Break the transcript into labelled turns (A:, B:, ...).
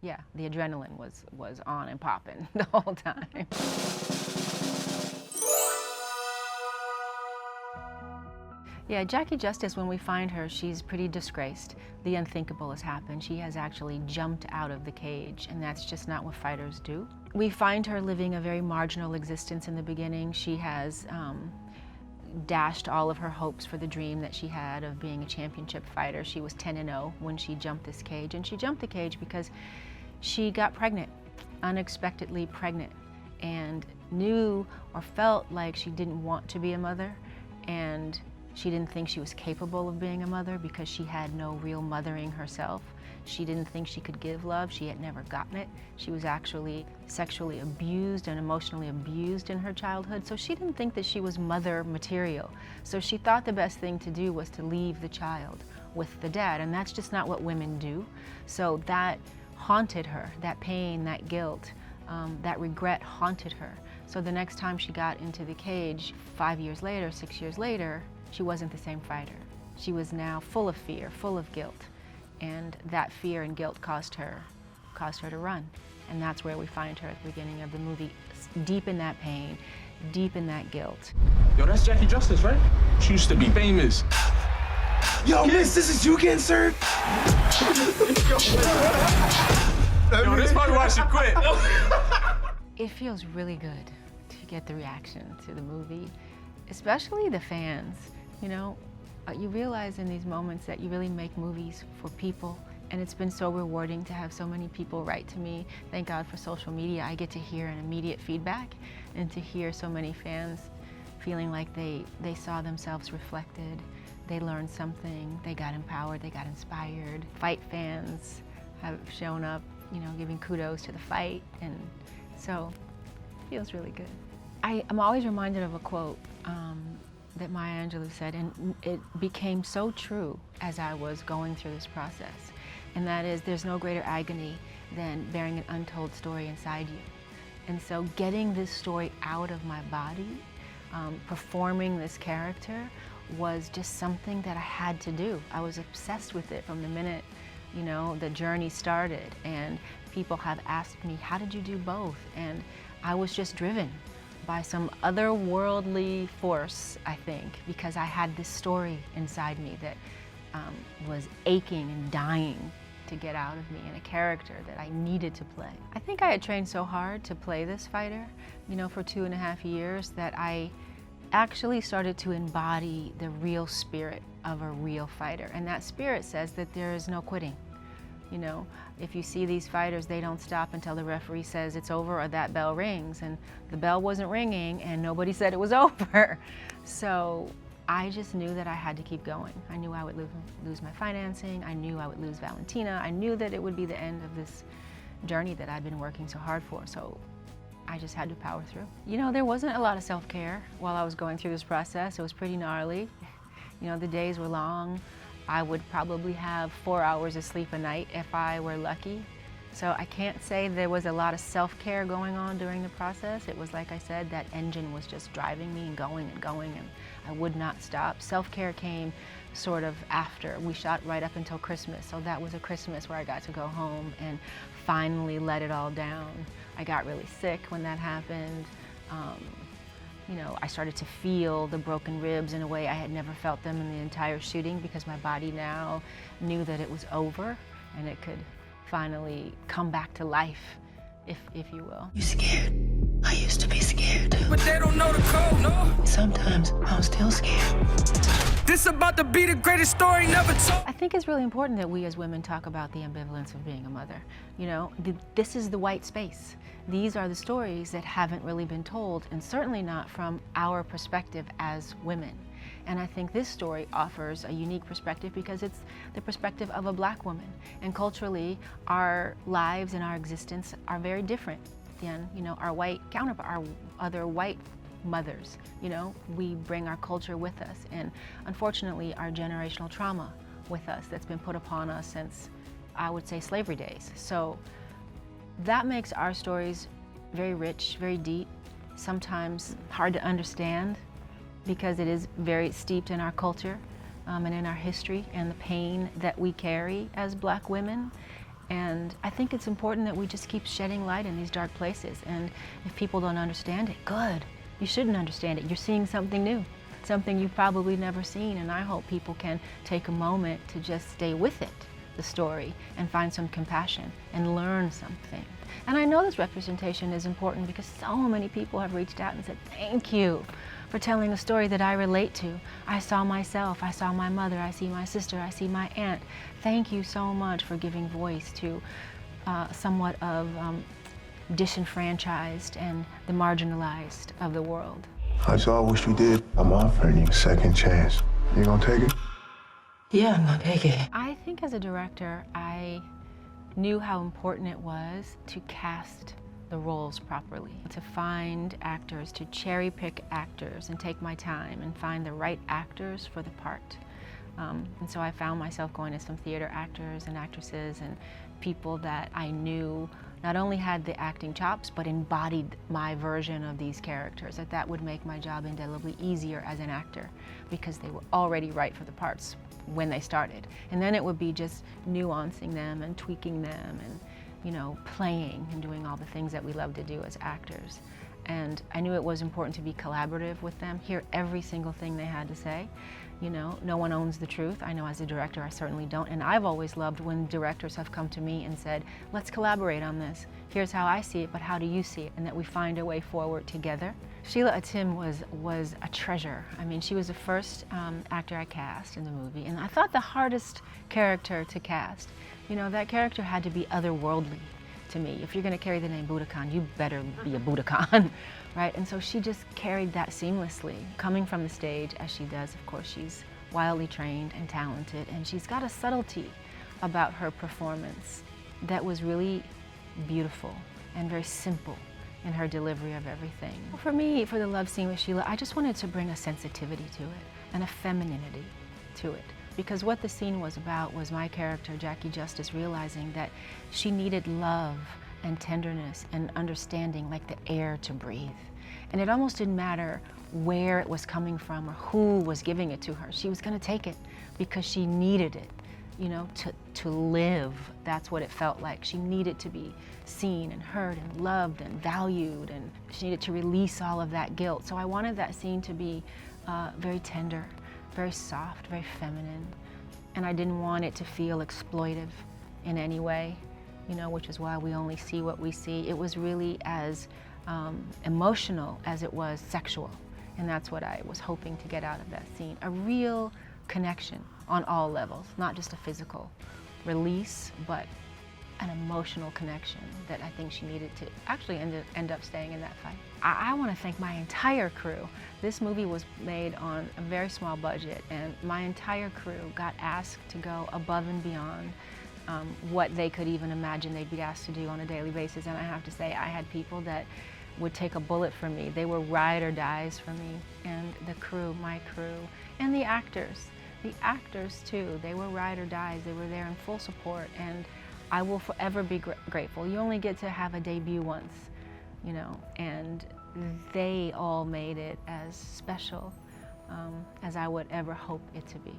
A: Yeah, the adrenaline was on and popping the whole time. Yeah, Jackie Justice, when we find her, she's pretty disgraced. The unthinkable has happened. She has actually jumped out of the cage, and that's just not what fighters do. We find her living a very marginal existence in the beginning. She has dashed all of her hopes for the dream that she had of being a championship fighter. She was 10-0 when she jumped this cage, and she jumped the cage because she got pregnant, unexpectedly pregnant, and knew or felt like she didn't want to be a mother, and she didn't think she was capable of being a mother because she had no real mothering herself. She didn't think she could give love. She had never gotten it. She was actually sexually abused and emotionally abused in her childhood, so she didn't think that she was mother material. So she thought the best thing to do was to leave the child with the dad, and that's just not what women do. So that haunted her, that pain, that guilt, that regret haunted her. So the next time she got into the cage, 5 years later, 6 years later, she wasn't the same fighter. She was now full of fear, full of guilt. And that fear and guilt caused her to run. And that's where we find her at the beginning of the movie, deep in that pain, deep in that guilt.
B: Yo, that's Jackie Justice, right? She used to be famous.
C: Yo, miss, this is you getting served?
B: Yo, this probably why she quit.
A: It feels really good to get the reaction to the movie, especially the fans. You know, you realize in these moments that you really make movies for people, and it's been so rewarding to have so many people write to me. Thank God for social media. I get to hear an immediate feedback and to hear so many fans feeling like they saw themselves reflected, they learned something, they got empowered, they got inspired. Fight fans have shown up, you know, giving kudos to the fight, and so it feels really good. I'm always reminded of a quote that Maya Angelou said, and it became so true as I was going through this process, and that is, there's no greater agony than bearing an untold story inside you. And so getting this story out of my body, performing this character, was just something that I had to do. I was obsessed with it from the minute, you know, the journey started, and people have asked me, how did you do both? And I was just driven by some otherworldly force, I think, because I had this story inside me that was aching and dying to get out of me, and a character that I needed to play. I think I had trained so hard to play this fighter, you know, for 2.5 years, that I actually started to embody the real spirit of a real fighter. And that spirit says that there is no quitting. You know, if you see these fighters, they don't stop until the referee says it's over or that bell rings. And the bell wasn't ringing and nobody said it was over. So I just knew that I had to keep going. I knew I would lose my financing. I knew I would lose Valentina. I knew that it would be the end of this journey that I'd been working so hard for. So I just had to power through. You know, there wasn't a lot of self-care while I was going through this process. It was pretty gnarly. You know, the days were long. I would probably have 4 hours of sleep a night if I were lucky. So I can't say there was a lot of self-care going on during the process. It was, like I said, that engine was just driving me and going, and I would not stop. Self-care came sort of after. We shot right up until Christmas, so that was a Christmas where I got to go home and finally let it all down. I got really sick when that happened. You know, I started to feel the broken ribs in a way I had never felt them in the entire shooting, because my body now knew that it was over and it could finally come back to life, if you will.
D: You scared? I used to be scared too.
C: But they don't know the code, no?
D: Sometimes I'm still scared.
C: This about to be the greatest story never told.
A: I think it's really important that we as women talk about the ambivalence of being a mother. You know, this is the white space. These are the stories that haven't really been told, and certainly not from our perspective as women. And I think this story offers a unique perspective because it's the perspective of a Black woman. And culturally, our lives and our existence are very different than, you know, our white counterpart, our other white mothers. You know, we bring our culture with us, and unfortunately our generational trauma with us that's been put upon us since, I would say, slavery days. So that makes our stories very rich, very deep, sometimes hard to understand, because it is very steeped in our culture and in our history and the pain that we carry as Black women. And I think it's important that we just keep shedding light in these dark places. And if people don't understand it, good. You shouldn't understand it. You're seeing something new, something you've probably never seen. And I hope people can take a moment to just stay with it, the story, and find some compassion and learn something. And I know this representation is important because so many people have reached out and said, thank you for telling a story that I relate to. I saw myself, I saw my mother, I see my sister, I see my aunt. Thank you so much for giving voice to somewhat of disenfranchised and the marginalized of the world.
E: That's all I wish you did. I'm offering you a second chance. You gonna take it?
D: Yeah, I'm gonna take it.
A: I think as a director, I knew how important it was to cast the roles properly, to find actors, to cherry pick actors and take my time and find the right actors for the part. And so I found myself going to some theater actors and actresses and people that I knew not only had the acting chops, but embodied my version of these characters, that would make my job indelibly easier as an actor because they were already right for the parts when they started. And then it would be just nuancing them and tweaking them and, you know, playing and doing all the things that we love to do as actors. And I knew it was important to be collaborative with them, hear every single thing they had to say. You know, no one owns the truth. I know as a director, I certainly don't. And I've always loved when directors have come to me and said, let's collaborate on this. Here's how I see it, but how do you see it? And that we find a way forward together. Sheila Atim was a treasure. I mean, she was the first actor I cast in the movie. And I thought the hardest character to cast, you know, that character had to be otherworldly to me. If you're gonna carry the name Budokan, you better be a Budokan, right? And so she just carried that seamlessly. Coming from the stage, as she does, of course, she's wildly trained and talented, and she's got a subtlety about her performance that was really beautiful and very simple in her delivery of everything. For me, for the love scene with Sheila, I just wanted to bring a sensitivity to it and a femininity to it. Because what the scene was about was my character, Jackie Justice, realizing that she needed love and tenderness and understanding like the air to breathe. And it almost didn't matter where it was coming from or who was giving it to her. She was gonna take it because she needed it, you know, to live. That's what it felt like. She needed to be seen and heard and loved and valued, and she needed to release all of that guilt. So I wanted that scene to be very tender, very soft, very feminine, and I didn't want it to feel exploitive in any way, you know, which is why we only see what we see. It was really as emotional as it was sexual, and that's what I was hoping to get out of that scene. A real connection on all levels, not just a physical release, but an emotional connection that I think she needed to actually end up staying in that fight. I want to thank my entire crew. This movie was made on a very small budget, and my entire crew got asked to go above and beyond what they could even imagine they'd be asked to do on a daily basis. And I have to say, I had people that would take a bullet for me. They were ride or dies for me. And the crew, my crew, and the actors too, they were ride or dies. They were there in full support, and I will forever be grateful. You only get to have a debut once, you know, and they all made it as special as I would ever hope it to be.